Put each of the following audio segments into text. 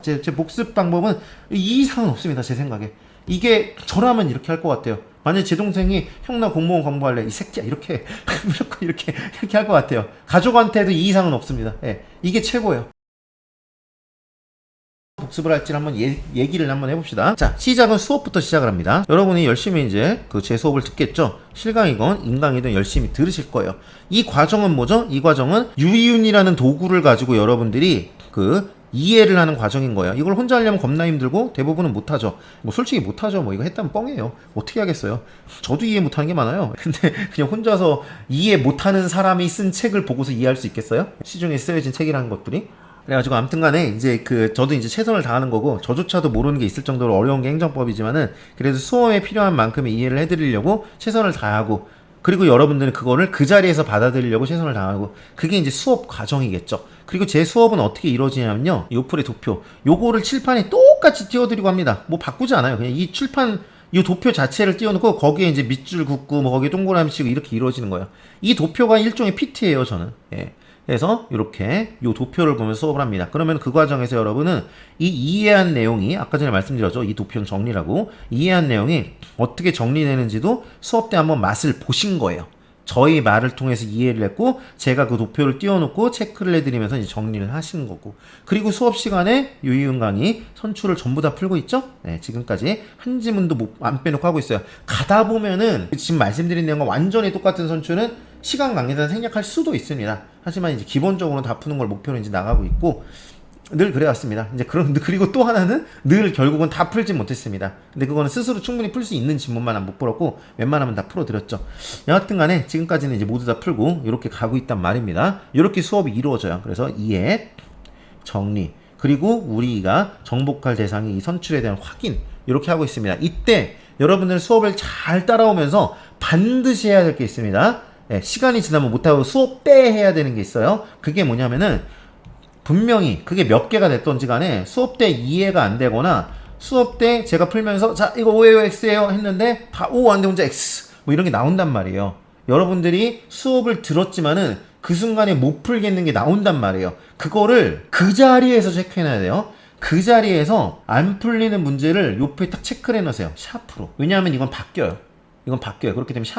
제 복습 방법은 이 이상은 없습니다. 제 생각에. 이게 저라면 이렇게 할 것 같아요. 만약에 제 동생이 형 나 공무원 공부할래 이 새끼야 이렇게 무조건 이렇게 할 것 같아요. 가족한테도 이 이상은 없습니다. 예, 이게 최고예요. 복습을 할지 한번 얘기를 한번 해봅시다. 자, 시작은 수업부터 시작을 합니다. 여러분이 열심히 이제 제 수업을 듣겠죠. 실강이건 인강이든 열심히 들으실 거예요. 이 과정은 뭐죠? 이 과정은 유희윤이라는 도구를 가지고 여러분들이 이해를 하는 과정인 거예요. 이걸 혼자 하려면 겁나 힘들고 대부분은 못하죠. 뭐 솔직히 못하죠. 뭐 이거 했다면 뻥이에요. 어떻게 하겠어요. 저도 이해 못하는 게 많아요. 근데 그냥 혼자서 이해 못하는 사람이 쓴 책을 보고서 이해할 수 있겠어요? 시중에 쓰여진 책이라는 것들이. 그래가지고 아무튼간에 이제 저도 이제 최선을 다하는 거고 저조차도 모르는 게 있을 정도로 어려운 게 행정법이지만은 그래도 수험에 필요한 만큼의 이해를 해드리려고 최선을 다하고, 그리고 여러분들은 그거를 그 자리에서 받아들이려고 최선을 다하고, 그게 이제 수업 과정이겠죠. 그리고 제 수업은 어떻게 이루어지냐면요, 요플의 도표 요거를 칠판에 똑같이 띄워드리고 합니다. 뭐 바꾸지 않아요. 그냥 이 칠판 이 도표 자체를 띄워놓고 거기에 이제 밑줄 긋고 뭐 거기에 동그라미 치고 이렇게 이루어지는 거예요. 이 도표가 일종의 PT예요 저는. 예. 그래서 이렇게 요 도표를 보면서 수업을 합니다. 그러면 그 과정에서 여러분은 이 이해한 내용이, 아까 전에 말씀드렸죠, 이 도표는 정리라고, 이해한 내용이 어떻게 정리되는지도 수업 때 한번 맛을 보신 거예요. 저희 말을 통해서 이해를 했고 제가 그 도표를 띄워놓고 체크를 해드리면서 이제 정리를 하신 거고, 그리고 수업 시간에 유희윤 강의 선출을 전부 다 풀고 있죠. 네, 지금까지 한 지문도 안 빼놓고 하고 있어요. 가다 보면은 지금 말씀드린 내용과 완전히 똑같은 선출은 시간 관계상 생략할 수도 있습니다. 하지만 이제 기본적으로 다 푸는 걸 목표로 이제 나가고 있고, 늘 그래왔습니다. 이제 그리고 또 하나는 늘 결국은 다 풀지 못했습니다. 근데 그거는 스스로 충분히 풀 수 있는 지문만 못 풀었고 웬만하면 다 풀어드렸죠. 여하튼 간에 지금까지는 이제 모두 다 풀고 이렇게 가고 있단 말입니다. 이렇게 수업이 이루어져요. 그래서 이해, 정리, 그리고 우리가 정복할 대상이 이 선출에 대한 확인, 이렇게 하고 있습니다. 이때 여러분들 수업을 잘 따라오면서 반드시 해야 될 게 있습니다. 네, 시간이 지나면 못하고 수업 때 해야 되는 게 있어요. 그게 뭐냐면은 분명히 그게 몇 개가 됐던지 간에 수업 때 이해가 안 되거나 수업 때 제가 풀면서 자 이거 O예요 X예요 했는데 다 O 안 돼 혼자 X 뭐 이런 게 나온단 말이에요. 여러분들이 수업을 들었지만은 그 순간에 못 풀겠는 게 나온단 말이에요. 그거를 그 자리에서 체크해놔야 돼요. 그 자리에서 안 풀리는 문제를 옆에 딱 체크를 해놓으세요. 샤프로. 왜냐하면 이건 바뀌어요. 그렇기 때문에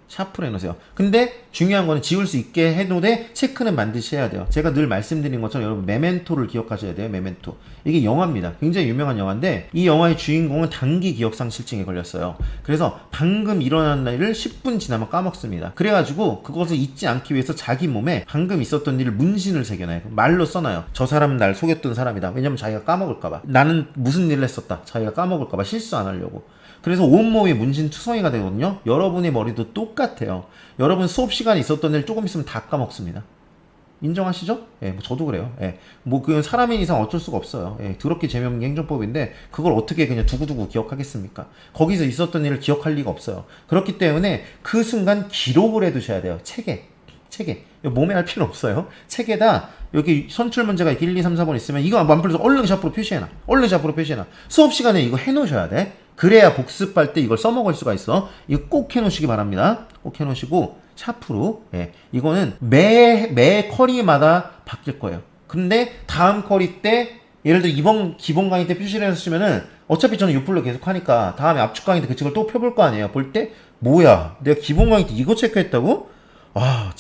샤프로 해놓으세요. 근데 중요한 거는 지울 수 있게 해놓되 체크는 반드시 해야 돼요. 제가 늘 말씀드린 것처럼 여러분 메멘토를 기억하셔야 돼요. 메멘토. 이게 영화입니다. 굉장히 유명한 영화인데 이 영화의 주인공은 단기 기억상실증에 걸렸어요. 그래서 방금 일어난 일을 10분 지나면 까먹습니다. 그래가지고 그것을 잊지 않기 위해서 자기 몸에 방금 있었던 일을 문신을 새겨놔요. 말로 써놔요. 저 사람은 날 속였던 사람이다. 왜냐면 자기가 까먹을까봐. 나는 무슨 일을 했었다. 자기가 까먹을까봐 실수 안 하려고. 그래서 온몸이 문신투성이가 되거든요. 여러분의 머리도 똑같아요. 여러분 수업 시간에 있었던 일 조금 있으면 다 까먹습니다. 인정하시죠? 예, 뭐 저도 그래요. 예, 뭐 그건 사람인 이상 어쩔 수가 없어요. 예, 더럽게 재미없는 게 행정법인데 그걸 어떻게 그냥 두고두고 기억하겠습니까? 거기서 있었던 일을 기억할 리가 없어요. 그렇기 때문에 그 순간 기록을 해두셔야 돼요. 책에. 몸에 할 필요 없어요. 책에다 여기 선출 문제가 1, 2, 3, 4번 있으면 이거 안 풀려서 얼른 샤프로 표시해놔. 수업 시간에 이거 해놓으셔야 돼. 그래야 복습할 때 이걸 써먹을 수가 있어. 이거 꼭 해놓으시기 바랍니다. 꼭 해놓으시고 샤프로. 예, 이거는 매 커리마다 바뀔 거예요. 근데 다음 커리 때 예를 들어 이번 기본 강의 때 표시를 해주시면은 어차피 저는 요플로 계속 하니까 다음에 압축 강의 때 그 책을 또 펴볼 거 아니에요. 볼 때 뭐야 내가 기본 강의 때 이거 체크했다고? 아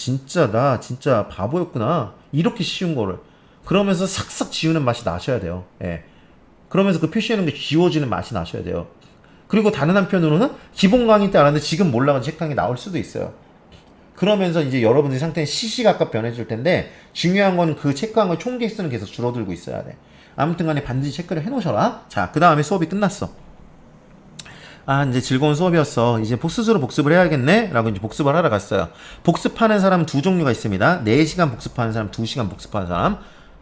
나 진짜 바보였구나. 이렇게 쉬운 거를 그러면서 싹싹 지우는 맛이 나셔야 돼요. 예. 그러면서 그 표시하는 게 지워지는 맛이 나셔야 돼요. 그리고 다른 한편으로는 기본 강의 때 알았는데 지금 몰라간 책 강의 나올 수도 있어요. 그러면서 이제 여러분들의 상태는 시시각각 변해질 텐데 중요한 건 그 체크한 거 총 개수는 계속 줄어들고 있어야 돼. 아무튼 간에 반드시 체크를 해놓으셔라. 자, 그 다음에 수업이 끝났어. 아, 이제 즐거운 수업이었어. 이제 스스로 복습을 해야겠네? 라고 이제 복습을 하러 갔어요. 복습하는 사람은 두 종류가 있습니다. 4시간 복습하는 사람, 2시간 복습하는 사람.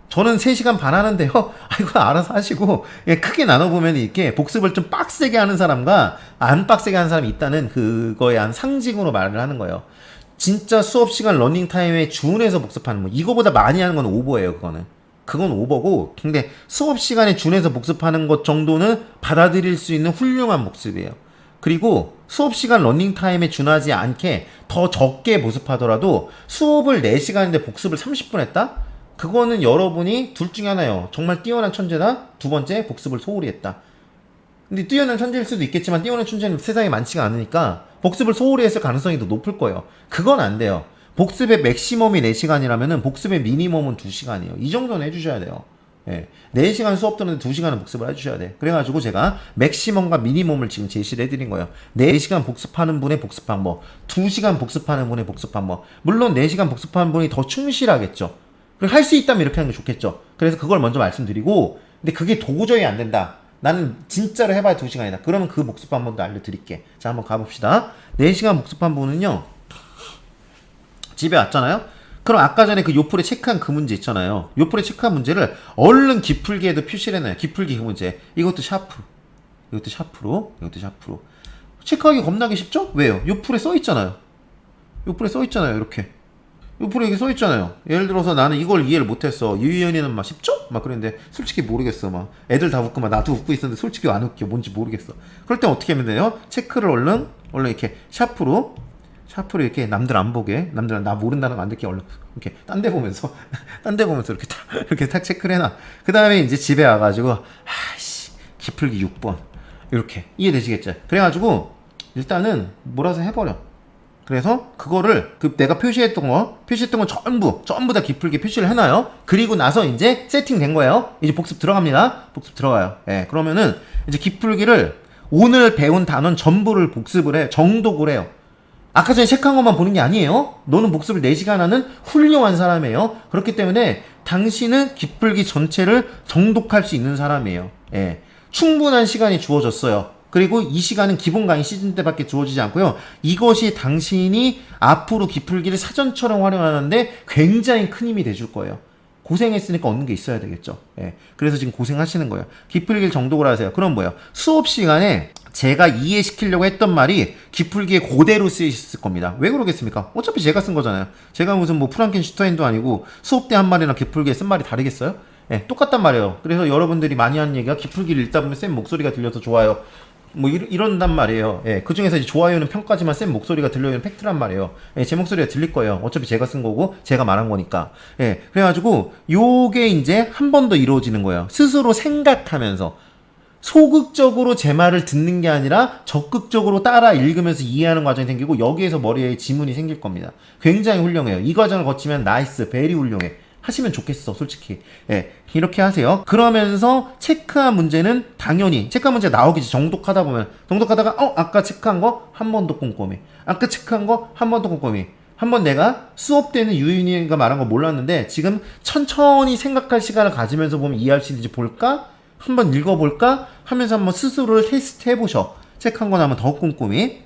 저는 3시간 반 하는데요. 아이고, 알아서 하시고, 예, 크게 나눠보면 이렇게 복습을 좀 빡세게 하는 사람과 안 빡세게 하는 사람이 있다는 그거에 한 상징으로 말을 하는 거예요. 진짜 수업 시간 러닝타임에 준해서 복습하는 거. 이거보다 많이 하는 건 오버예요, 그건 오버고. 근데 수업 시간에 준해서 복습하는 것 정도는 받아들일 수 있는 훌륭한 복습이에요. 그리고 수업 시간 러닝타임에 준하지 않게 더 적게 복습하더라도 수업을 4시간인데 복습을 30분 했다? 그거는 여러분이 둘 중에 하나예요. 정말 뛰어난 천재다. 두 번째, 복습을 소홀히 했다. 근데 뛰어난 천재일 수도 있겠지만 뛰어난 천재는 세상에 많지가 않으니까 복습을 소홀히 했을 가능성이 더 높을 거예요. 그건 안 돼요. 복습의 맥시멈이 4시간이라면은 복습의 미니멈은 2시간이에요. 이 정도는 해주셔야 돼요. 예. 4시간 수업 듣는데 2시간은 복습을 해주셔야 돼. 그래가지고 제가 맥시멈과 미니멈을 지금 제시를 해드린 거예요. 4시간 복습하는 분의 복습 방법, 2시간 복습하는 분의 복습 방법. 물론 4시간 복습하는 분이 더 충실하겠죠. 그리고 할 수 있다면 이렇게 하는 게 좋겠죠. 그래서 그걸 먼저 말씀드리고, 근데 그게 도저히 안 된다. 나는 진짜로 해봐야 2시간이다. 그러면 그 복습 방법도 알려드릴게. 자, 한번 가봅시다. 4시간 복습한 분은요, 집에 왔잖아요? 그럼 아까 전에 그 요플에 체크한 그 문제 있잖아요. 요플에 체크한 문제를 얼른 기풀기에도 표시를 해놔요. 기풀기 그 문제. 이것도 샤프. 이것도 샤프로. 이것도 샤프로. 체크하기 겁나게 쉽죠? 왜요? 요플에 써있잖아요. 요플에 써있잖아요. 이렇게. 요플에 이렇게 써있잖아요. 예를 들어서 나는 이걸 이해를 못했어. 유희연이는 막 쉽죠? 막 그랬는데 솔직히 모르겠어. 막 애들 다 웃고 막 나도 웃고 있었는데 솔직히 안 웃겨. 뭔지 모르겠어. 그럴 땐 어떻게 하면 돼요? 체크를 얼른 이렇게 샤프로 이렇게 남들 안 보게, 남들 나 모른다는 거 안 듣게 얼른 이렇게 딴 데 보면서 이렇게 딱 체크를 해놔. 그 다음에 이제 집에 와가지고 아이씨 기풀기 6번 이렇게 이해되시겠죠? 그래가지고 일단은 몰아서 해버려. 그래서 그거를 내가 표시했던 거 전부 다 기풀기 표시를 해놔요. 그리고 나서 이제 세팅된 거예요. 이제 복습 들어갑니다. 복습 들어가요. 예, 그러면은 이제 기풀기를 오늘 배운 단원 전부를 복습을 해, 정독을 해요. 아까 전에 체크한 것만 보는 게 아니에요. 너는 복습을 4시간 하는 훌륭한 사람이에요. 그렇기 때문에 당신은 기풀기 전체를 정독할 수 있는 사람이에요. 예. 충분한 시간이 주어졌어요. 그리고 이 시간은 기본 강의 시즌 때밖에 주어지지 않고요. 이것이 당신이 앞으로 기풀기를 사전처럼 활용하는데 굉장히 큰 힘이 돼줄 거예요. 고생했으니까 얻는 게 있어야 되겠죠. 예. 그래서 지금 고생하시는 거예요. 기풀기를 정독을 하세요. 그럼 뭐예요? 수업 시간에 제가 이해시키려고 했던 말이 기풀기에 그대로 쓰였을 겁니다. 왜 그러겠습니까? 어차피 제가 쓴 거잖아요. 제가 무슨 뭐 프랑켄슈타인도 아니고 수업 때 한 말이나 기풀기에 쓴 말이 다르겠어요? 예, 똑같단 말이에요. 그래서 여러분들이 많이 하는 얘기가 기풀기를 읽다 보면 쌤 목소리가 들려서 좋아요. 뭐 이런단 말이에요. 예, 그 중에서 이제 좋아요는 평가지만 쌤 목소리가 들려요 팩트란 말이에요. 예, 제 목소리가 들릴 거예요. 어차피 제가 쓴 거고 제가 말한 거니까. 예, 그래가지고 요게 이제 한 번 더 이루어지는 거예요. 스스로 생각하면서. 소극적으로 제 말을 듣는 게 아니라 적극적으로 따라 읽으면서 이해하는 과정이 생기고 여기에서 머리에 지문이 생길 겁니다. 굉장히 훌륭해요. 이 과정을 거치면 나이스, 베리 훌륭해. 하시면 좋겠어, 솔직히. 예, 이렇게 하세요. 그러면서 체크한 문제는 당연히 체크한 문제 나오기 전 정독하다 보면 정독하다가 아까 체크한 거 한 번 더 꼼꼼히. 아까 체크한 거 한 번 더 꼼꼼히. 한번 내가 수업 때는 유인이가 말한 거 몰랐는데 지금 천천히 생각할 시간을 가지면서 보면 이해할 수 있는지 볼까? 한번 읽어볼까? 하면서 한번 스스로를 테스트 해보셔. 체크한 거 나면 더 꼼꼼히.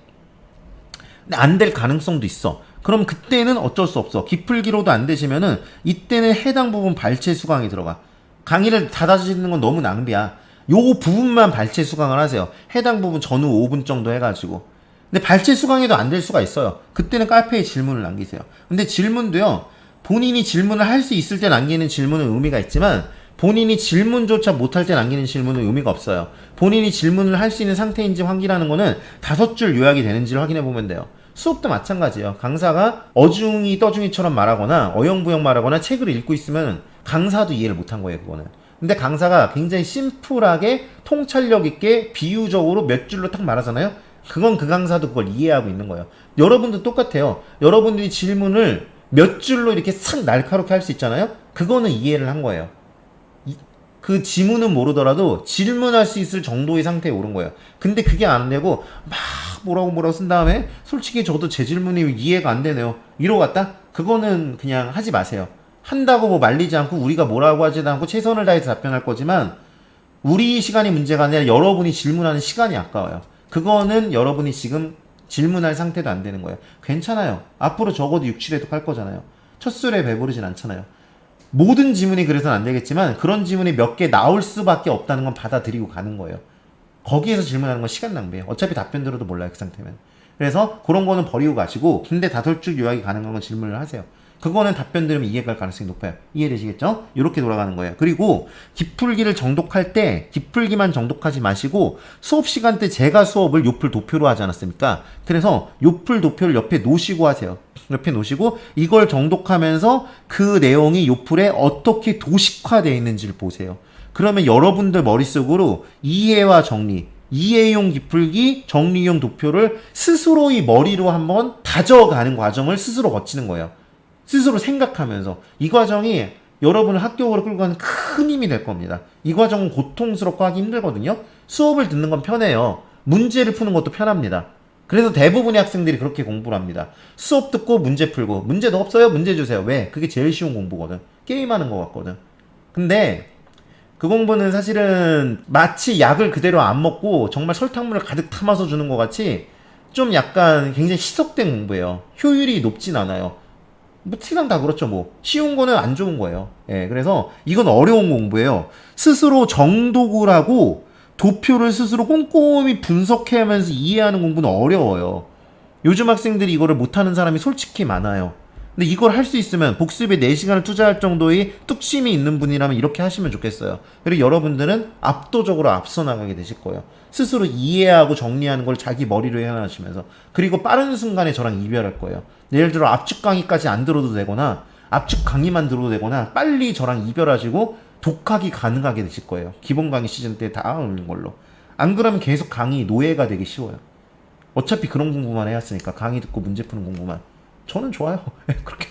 근데 안 될 가능성도 있어. 그럼 그때는 어쩔 수 없어. 기풀기로도 안 되시면은 이때는 해당 부분 발췌 수강이 들어가. 강의를 닫아주시는 건 너무 낭비야. 요 부분만 발췌 수강을 하세요. 해당 부분 전후 5분 정도 해가지고. 근데 발췌 수강에도 안 될 수가 있어요. 그때는 카페에 질문을 남기세요. 근데 질문도요, 본인이 질문을 할 수 있을 때 남기는 질문은 의미가 있지만 본인이 질문조차 못할 때 남기는 질문은 의미가 없어요. 본인이 질문을 할 수 있는 상태인지 확인하는 거는 5줄 요약이 되는지를 확인해 보면 돼요. 수업도 마찬가지예요. 강사가 어중이 떠중이처럼 말하거나 어영부영 말하거나 책을 읽고 있으면 강사도 이해를 못한 거예요, 그거는. 근데 강사가 굉장히 심플하게 통찰력 있게 비유적으로 몇 줄로 딱 말하잖아요. 그건 그 강사도 그걸 이해하고 있는 거예요. 여러분도 똑같아요. 여러분들이 질문을 몇 줄로 이렇게 싹 날카롭게 할 수 있잖아요. 그거는 이해를 한 거예요. 그 지문은 모르더라도 질문할 수 있을 정도의 상태에 오른 거예요. 근데 그게 안 되고 막 뭐라고 쓴 다음에 솔직히 저도 제 질문이 이해가 안 되네요. 이러고 갔다? 그거는 그냥 하지 마세요. 한다고 뭐 말리지 않고 우리가 뭐라고 하지도 않고 최선을 다해서 답변할 거지만 우리 시간이 문제가 아니라 여러분이 질문하는 시간이 아까워요. 그거는 여러분이 지금 질문할 상태도 안 되는 거예요. 괜찮아요. 앞으로 적어도 6, 7회도 할 거잖아요. 첫 술에 배부르진 않잖아요. 모든 지문이 그래서는 안 되겠지만 그런 지문이 몇 개 나올 수밖에 없다는 건 받아들이고 가는 거예요. 거기에서 질문하는 건 시간 낭비예요. 어차피 답변 들어도 몰라요, 그 상태면. 그래서 그런 거는 버리고 가시고 근데 5줄 요약이 가능한 건 질문을 하세요. 그거는 답변 들으면 이해갈 가능성이 높아요. 이해되시겠죠? 이렇게 돌아가는 거예요. 그리고 기풀기를 정독할 때 기풀기만 정독하지 마시고 수업 시간 때 제가 수업을 요플 도표로 하지 않았습니까? 그래서 요플 도표를 옆에 놓으시고 하세요. 옆에 놓으시고 이걸 정독하면서 그 내용이 요플에 어떻게 도식화되어 있는지를 보세요. 그러면 여러분들 머릿속으로 이해와 정리, 이해용 기풀기, 정리용 도표를 스스로의 머리로 한번 다져가는 과정을 스스로 거치는 거예요. 스스로 생각하면서. 이 과정이 여러분을 학교로 끌고 가는 큰 힘이 될 겁니다. 이 과정은 고통스럽고 하기 힘들거든요. 수업을 듣는 건 편해요. 문제를 푸는 것도 편합니다. 그래서 대부분의 학생들이 그렇게 공부를 합니다. 수업 듣고 문제 풀고, 문제도 없어요? 문제 주세요. 왜? 그게 제일 쉬운 공부거든. 게임하는 것 같거든. 근데 그 공부는 사실은 마치 약을 그대로 안 먹고 정말 설탕물을 가득 담아서 주는 것 같이 좀 약간 굉장히 희석된 공부예요. 효율이 높진 않아요. 뭐 세상 다 그렇죠. 뭐 쉬운 거는 안 좋은 거예요. 예, 그래서 이건 어려운 공부예요. 스스로 정독을 하고 도표를 스스로 꼼꼼히 분석해가면서 이해하는 공부는 어려워요. 요즘 학생들이 이거를 못하는 사람이 솔직히 많아요. 근데 이걸 할 수 있으면 복습에 4시간을 투자할 정도의 뚝심이 있는 분이라면 이렇게 하시면 좋겠어요. 그리고 여러분들은 압도적으로 앞서 나가게 되실 거예요. 스스로 이해하고 정리하는 걸 자기 머리로 해나가시면서. 그리고 빠른 순간에 저랑 이별할 거예요. 예를 들어 압축 강의까지 안 들어도 되거나 압축 강의만 들어도 되거나 빨리 저랑 이별하시고 독학이 가능하게 되실 거예요. 기본 강의 시즌 때 다 오는 걸로. 안 그러면 계속 강의 노예가 되기 쉬워요. 어차피 그런 공부만 해왔으니까 강의 듣고 문제 푸는 공부만. 저는 좋아요. 그렇게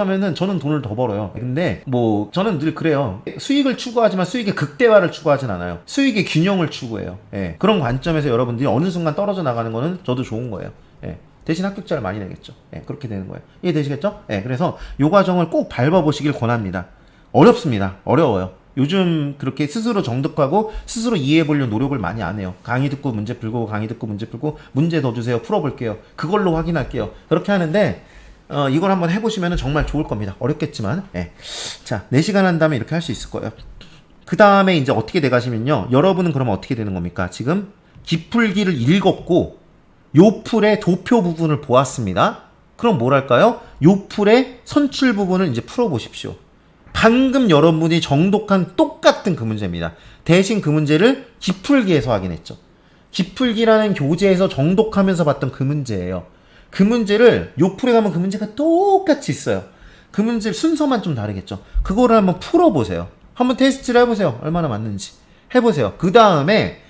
하면은 저는 돈을 더 벌어요. 근데 뭐 저는 늘 그래요. 수익을 추구하지만 수익의 극대화를 추구하진 않아요. 수익의 균형을 추구해요. 예. 그런 관점에서 여러분들이 어느 순간 떨어져 나가는 거는 저도 좋은 거예요. 예. 대신 합격자를 많이 내겠죠. 예. 그렇게 되는 거예요. 이해되시겠죠? 예. 그래서 이 과정을 꼭 밟아보시길 권합니다. 어렵습니다. 어려워요. 요즘 그렇게 스스로 정독하고 스스로 이해해보려는 노력을 많이 안 해요. 강의 듣고 문제 풀고 강의 듣고 문제 풀고 문제 더 주세요. 풀어볼게요. 그걸로 확인할게요. 그렇게 하는데 이걸 한번 해보시면 정말 좋을 겁니다. 어렵겠지만 예. 자 4시간 한 다음에 이렇게 할 수 있을 거예요. 그 다음에 이제 어떻게 돼가시면요. 여러분은 그러면 어떻게 되는 겁니까? 지금 기풀기를 읽었고 요플의 도표 부분을 보았습니다. 그럼 뭘 할까요? 요플의 선출 부분을 이제 풀어보십시오. 방금 여러분이 정독한 똑같은 그 문제입니다. 대신 그 문제를 기풀기에서 확인했죠. 기풀기라는 교재에서 정독하면서 봤던 그 문제예요. 그 문제를 요플에 가면 그 문제가 똑같이 있어요. 그 문제 순서만 좀 다르겠죠. 그거를 한번 풀어보세요. 한번 테스트를 해보세요. 얼마나 맞는지 해보세요. 그 다음에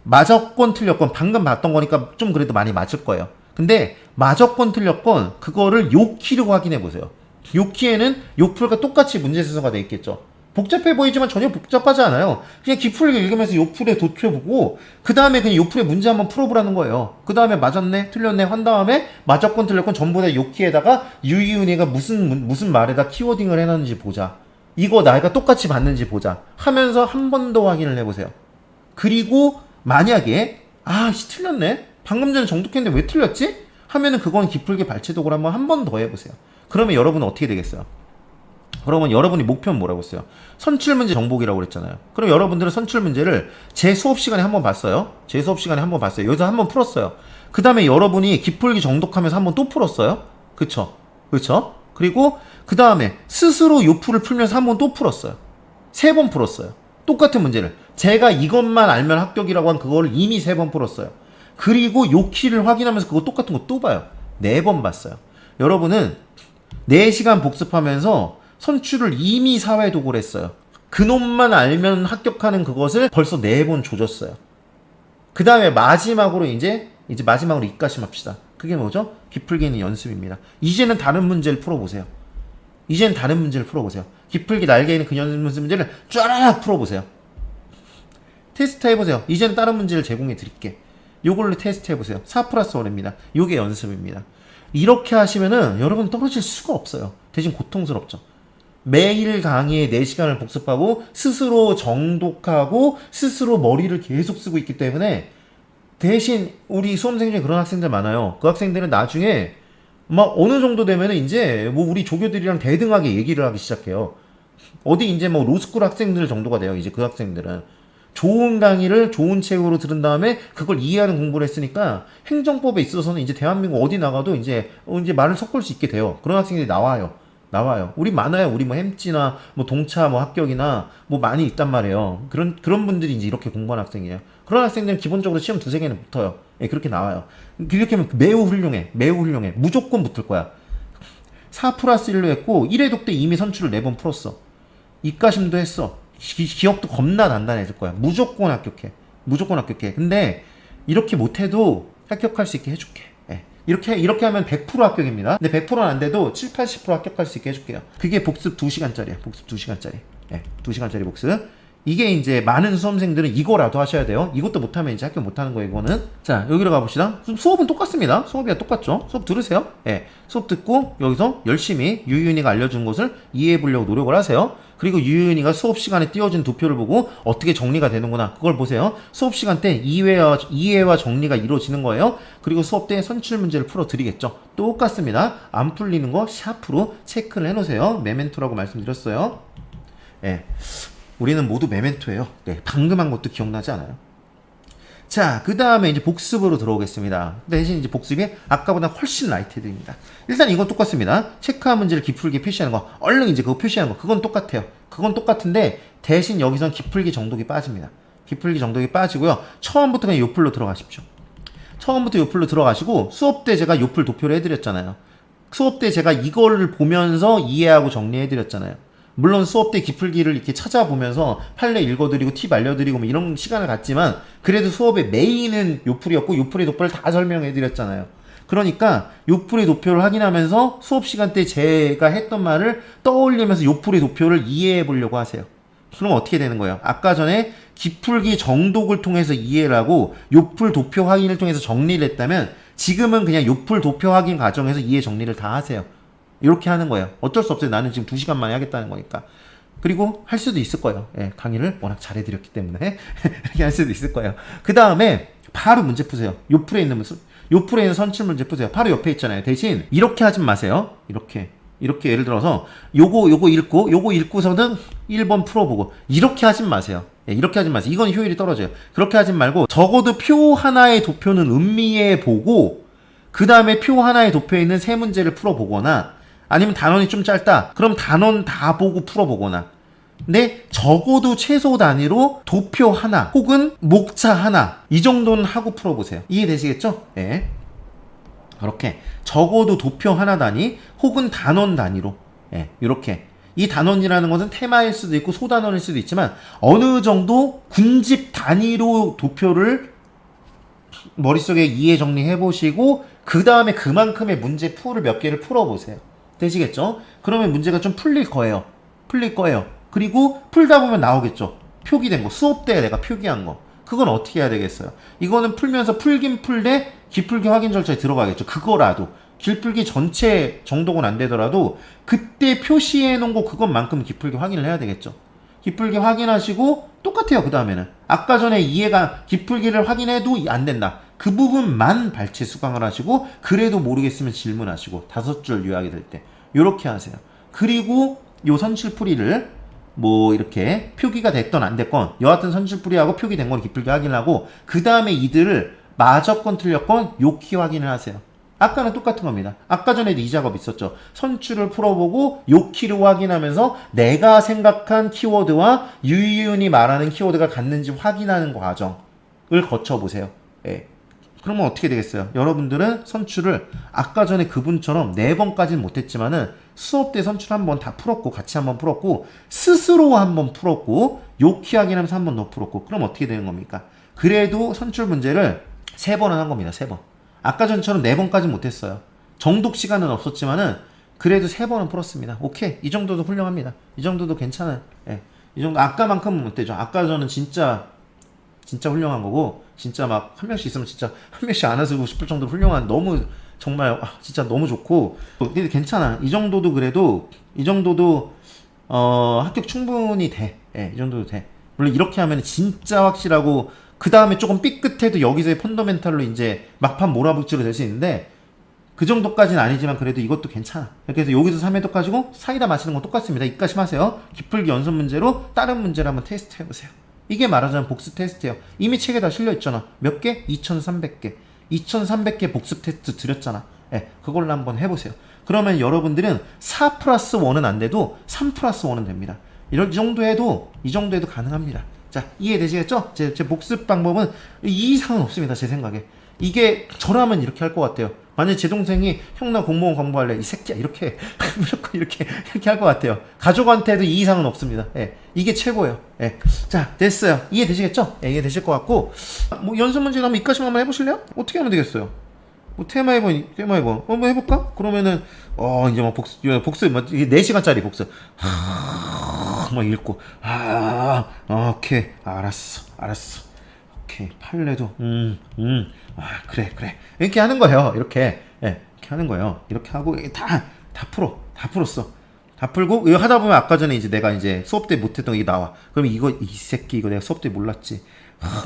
맞았건 틀렸건 방금 봤던 거니까 좀 그래도 많이 맞을 거예요. 근데 맞았건 틀렸건 그거를 요 키로 확인해보세요. 요 키에는 요플과 똑같이 문제 순서가 돼 있겠죠. 복잡해 보이지만 전혀 복잡하지 않아요. 그냥 기풀기 읽으면서 요플에 도표보고 그 다음에 그냥 요플에 문제 한번 풀어보라는 거예요. 그 다음에 맞았네 틀렸네 한 다음에 맞았건 틀렸건 전부 다 요 키에다가 유이은이가 무슨 말에다 키워딩을 해놨는지 보자. 이거 나이가 똑같이 봤는지 보자 하면서 한 번 더 확인을 해보세요. 그리고 만약에 틀렸네 방금 전에 정독했는데 왜 틀렸지? 하면은 그건 기풀기 발췌독을 한 번 더 해보세요. 그러면 여러분은 어떻게 되겠어요? 그러면 여러분이 목표는 뭐라고 했어요? 선출문제 정복이라고 그랬잖아요. 그럼 여러분들은 선출문제를 제 수업 시간에 한번 봤어요. 여기서 한번 풀었어요. 그 다음에 여러분이 기풀기 정독하면서 한번 또 풀었어요. 그쵸? 그리고 그 다음에 스스로 요플을 풀면서 한번 또 풀었어요. 3번 풀었어요. 똑같은 문제를. 제가 이것만 알면 합격이라고 한 그거를 이미 3번 풀었어요. 그리고 요 키를 확인하면서 그거 똑같은 거 또 봐요. 4번 봤어요. 여러분은 4시간 복습하면서 선출을 이미 사회독을 했어요. 그놈만 알면 합격하는 그것을 벌써 4번 조졌어요. 그 다음에 마지막으로 이제 마지막으로 입가심 합시다. 그게 뭐죠? 기풀기는 연습입니다. 이제는 다른 문제를 풀어보세요. 기풀기 날개에 있는 그 연습 문제를 쫙 풀어보세요. 테스트 해보세요. 이제는 다른 문제를 제공해 드릴게. 요걸로 테스트 해보세요. 4+1입니다. 요게 연습입니다. 이렇게 하시면은 여러분 떨어질 수가 없어요. 대신 고통스럽죠. 매일 강의에 4시간을 복습하고 스스로 정독하고 스스로 머리를 계속 쓰고 있기 때문에 대신 우리 수험생 중에 그런 학생들 많아요. 그 학생들은 나중에 막 어느 정도 되면은 이제 뭐 우리 조교들이랑 대등하게 얘기를 하기 시작해요. 어디 이제 뭐 로스쿨 학생들 정도가 돼요. 이제 그 학생들은. 좋은 강의를 좋은 책으로 들은 다음에 그걸 이해하는 공부를 했으니까 행정법에 있어서는 이제 대한민국 어디 나가도 이제 말을 섞을 수 있게 돼요. 그런 학생들이 나와요. 우리 많아요. 우리 뭐 햄찌나 뭐 동차 뭐 합격이나 뭐 많이 있단 말이에요. 그런 분들이 이제 이렇게 공부하는 학생이에요. 그런 학생들은 기본적으로 시험 2-3개는 붙어요. 예, 그렇게 나와요. 이렇게 하면 매우 훌륭해. 무조건 붙을 거야. 4 플러스 1로 했고 1회 독대 이미 선출을 4번 풀었어. 입가심도 했어. 기억도 겁나 단단해질 거야. 무조건 합격해. 무조건 합격해. 근데 이렇게 못해도 합격할 수 있게 해줄게. 예. 이렇게 하면 100% 합격입니다. 근데 100%는 안 돼도 7, 80% 합격할 수 있게 해줄게요. 그게 복습 2시간짜리야. 복습 2시간짜리. 예. 2시간짜리 복습. 이게 이제 많은 수험생들은 이거라도 하셔야 돼요. 이것도 못하면 이제 합격 못하는 거예요, 이거는. 자, 여기로 가봅시다. 수업은 똑같습니다. 수업이야 똑같죠? 수업 들으세요. 예. 수업 듣고 여기서 열심히 유윤이가 알려준 것을 이해해 보려고 노력을 하세요. 그리고 유윤이가 수업 시간에 띄워진 도표를 보고 어떻게 정리가 되는구나. 그걸 보세요. 수업 시간 때 이해와 정리가 이루어지는 거예요. 그리고 수업 때 선출 문제를 풀어 드리겠죠. 똑같습니다. 안 풀리는 거 샤프로 체크를 해 놓으세요. 메멘토라고 말씀드렸어요. 예. 우리는 모두 메멘토예요. 네, 방금 한 것도 기억나지 않아요. 자, 그 다음에 이제 복습으로 들어오겠습니다. 대신 이제 복습이 아까보다 훨씬 라이트해드립니다. 일단 이건 똑같습니다. 체크한 문제를 기풀게 표시하는 거, 얼른 이제 그거 표시하는 거, 그건 똑같아요. 그건 똑같은데 대신 여기선 기풀기 정독이 빠집니다. 기풀기 정독이 빠지고요. 처음부터 그냥 요플로 들어가십시오. 처음부터 요플로 들어가시고 수업 때 제가 요플 도표를 해드렸잖아요. 수업 때 제가 이거를 보면서 이해하고 정리해드렸잖아요. 물론 수업 때 기풀기를 이렇게 찾아보면서 판례 읽어드리고 팁 알려드리고 뭐 이런 시간을 갖지만 그래도 수업의 메인은 요플이었고 요플의 도표를 다 설명해드렸잖아요. 그러니까 요플의 도표를 확인하면서 수업 시간 때 제가 했던 말을 떠올리면서 요플의 도표를 이해해 보려고 하세요. 그럼 어떻게 되는 거예요? 아까 전에 기풀기 정독을 통해서 이해를 하고 요플 도표 확인을 통해서 정리를 했다면 지금은 그냥 요플 도표 확인 과정에서 이해 정리를 다 하세요. 이렇게 하는 거예요. 어쩔 수 없어요. 나는 지금 2시간 만에 하겠다는 거니까. 그리고 할 수도 있을 거예요. 예, 강의를 워낙 잘해드렸기 때문에 이렇게 할 수도 있을 거예요. 그 다음에 바로 문제 푸세요. 요플에 있는 선출 문제 푸세요. 바로 옆에 있잖아요. 대신 이렇게 하지 마세요. 이렇게 예를 들어서 요거 읽고서는 1번 풀어보고 이렇게 하지 마세요. 예, 이렇게 하지 마세요. 이건 효율이 떨어져요. 그렇게 하지 말고 적어도 표 하나의 도표는 음미해 보고 그 다음에 표 하나의 도표에 있는 세 문제를 풀어보거나 아니면 단원이 좀 짧다. 그럼 단원 다 보고 풀어보거나. 근데 적어도 최소 단위로 도표 하나 혹은 목차 하나 이 정도는 하고 풀어보세요. 이해되시겠죠? 네. 그렇게 적어도 도표 하나 단위 혹은 단원 단위로 네, 이렇게 이 단원이라는 것은 테마일 수도 있고 소단원일 수도 있지만 어느 정도 군집 단위로 도표를 머릿속에 이해 정리해 보시고 그 다음에 그만큼의 문제 풀을 몇 개를 풀어보세요. 되시겠죠? 그러면 문제가 좀 풀릴 거예요. 그리고 풀다 보면 나오겠죠. 표기된 거. 수업 때 내가 표기한 거. 그건 어떻게 해야 되겠어요? 이거는 풀면서 풀긴 풀되 기풀기 확인 절차에 들어가겠죠. 그거라도. 기풀기 전체 정도는 안 되더라도 그때 표시해 놓은 거 그것만큼 기풀기 확인을 해야 되겠죠. 기풀기 확인하시고 똑같아요. 그 다음에는 아까 전에 이해가 기풀기를 확인해도 안 된다. 그 부분만 발췌 수강을 하시고 그래도 모르겠으면 질문하시고 5줄 요약이 될 때 요렇게 하세요. 그리고 요 선출풀이를 뭐 이렇게 표기가 됐건 안 됐건 여하튼 선출풀이하고 표기된 건 기풀기 확인을 하고 그 다음에 이들을 맞았건 틀렸건 요 키 확인을 하세요. 아까는 똑같은 겁니다. 아까 전에도 이 작업 있었죠. 선출을 풀어보고 요 키를 확인하면서 내가 생각한 키워드와 유희윤이 말하는 키워드가 같는지 확인하는 과정을 거쳐보세요. 예. 그러면 어떻게 되겠어요? 여러분들은 선출을 아까 전에 그분처럼 4번까지는 못했지만은 수업 때 선출 한번 다 풀었고 같이 한번 풀었고 스스로 한번 풀었고 요 키 확인하면서 한번 더 풀었고 그럼 어떻게 되는 겁니까? 그래도 선출 문제를 3번은 한 겁니다. 3번. 아까 전처럼 4번까지 못했어요. 정독 시간은 없었지만은 그래도 3번은 풀었습니다. 오케이. 이 정도도 훌륭합니다. 이 정도도 괜찮아요. 예. 이 정도 아까만큼은 못 되죠. 아까 전은 진짜 훌륭한 거고 진짜 막 한 명씩 있으면 진짜 한 명씩 안아주고 싶을 정도로 훌륭한 너무 정말 진짜 너무 좋고 근데 괜찮아. 이 정도도 그래도 이 정도도 합격 충분히 돼. 예, 이 정도도 돼. 물론 이렇게 하면 진짜 확실하고 그 다음에 조금 삐끗해도 여기서의 펀더멘탈로 이제 막판 몰아붙이로 될 수 있는데 그 정도까지는 아니지만 그래도 이것도 괜찮아. 이렇게 해서 여기서 3회독 가지고 사이다 마시는 건 똑같습니다. 이까지 하세요. 기풀기 연습 문제로 다른 문제를 한번 테스트 해보세요. 이게 말하자면 복습 테스트예요. 이미 책에 다 실려있잖아. 몇 개? 2300개. 2300개 복습 테스트 드렸잖아. 예, 그걸로 한번 해보세요. 그러면 여러분들은 4 플러스 1은 안 돼도 3 플러스 1은 됩니다. 이 정도 해도 가능합니다. 자, 이해되시겠죠? 제 복습 방법은 이 이상은 없습니다. 제 생각에. 이게 저라면 이렇게 할 것 같아요. 만약에 제 동생이 형 나 공무원 공부할래 이 새끼야 이렇게 무조건 이렇게 할 것 같아요. 가족한테도 이 이상은 없습니다. 예, 이게 최고예요. 예. 자 됐어요. 이해되시겠죠? 예, 이해되실 것 같고 뭐 연습 문제 한번 이까지만 한번 해보실래요? 어떻게 하면 되겠어요? 뭐 테마 2번 한번 해볼까? 그러면은 이제 막 복습 막 이게 4시간짜리 복습 막 읽고 오케이 알았어 오케이 판례도 그래 이렇게 하는 거예요. 이렇게 예, 이렇게 하는 거예요. 이렇게 하고 다 풀었어. 다 풀고 이거 하다 보면 아까 전에 이제 내가 이제 수업 때 못했던 게 나와. 그럼 이 새끼 이거 내가 수업 때 몰랐지.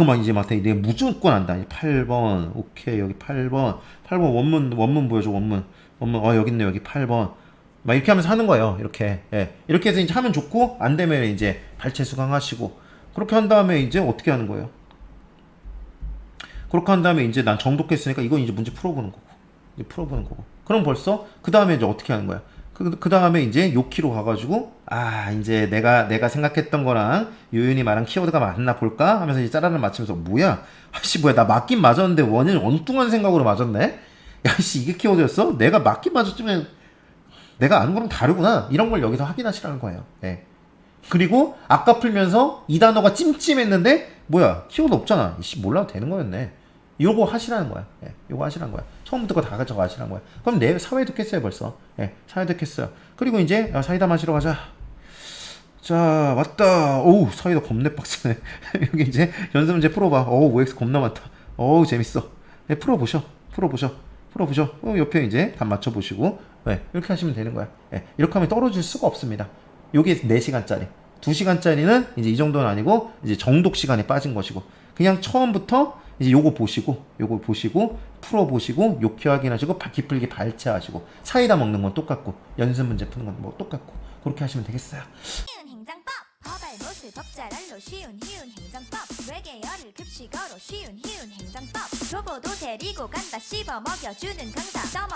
막 이제 막 내가 무조건 안다. 8번 오케이 여기 8번 원문 보여줘 원문 여기 있네 여기 8번 막 이렇게 하면서 하는 거예요. 이렇게 예. 이렇게 해서 이제 하면 좋고 안 되면 이제 발췌 수강하시고 그렇게 한 다음에 이제 어떻게 하는 거예요? 그렇게 한 다음에 이제 난 정독했으니까 이건 이제 문제 풀어보는 거고 그럼 벌써 그 다음에 이제 어떻게 하는 거야? 그 다음에 이제 요키로 가가지고 이제 내가 생각했던 거랑 요윤이 말한 키워드가 맞나 볼까 하면서 이제 짜라를 맞추면서 뭐야 나 맞긴 맞았는데 원인 엉뚱한 생각으로 맞았네. 야씨 이게 키워드였어? 내가 맞긴 맞았지만 내가 아는 거랑 다르구나. 이런 걸 여기서 확인하시라는 거예요. 예. 그리고 아까 풀면서 이 단어가 찜찜했는데 뭐야 키워드 없잖아. 이씨 몰라도 되는 거였네. 요거 하시라는 거야. 예. 요거 하시라는 거야. 처음부터 거 다 가져가 하시라는 거야. 그럼 내 사회도 깼어요 벌써. 예. 사회도 깼어요. 그리고 이제 사이다 마시러 가자. 자 왔다. 오우 사이다 겁내 빡세네. 여기 이제 연습 문제 풀어봐. OX 겁나 많다. 재밌어. 예, 풀어보셔. 옆에 이제 답 맞춰보시고 이렇게 하시면 되는 거야. 예, 이렇게 하면 떨어질 수가 없습니다. 요게 4시간짜리 2시간짜리는 이제 이 정도는 아니고 이제 정독 시간에 빠진 것이고 그냥 처음부터 이제 요거 보시고 풀어보시고 요키 확인하시고 기풀기 발췌하시고 사이다 먹는 건 똑같고 연습 문제 푸는 건 뭐 똑같고 그렇게 하시면 되겠어요. 쉬운 행정법 허발못을 법잘알로 쉬운 행정법 외계어를 급식어로 쉬운 행정법 교보도 데리고 간다 씹어 먹여주는 강사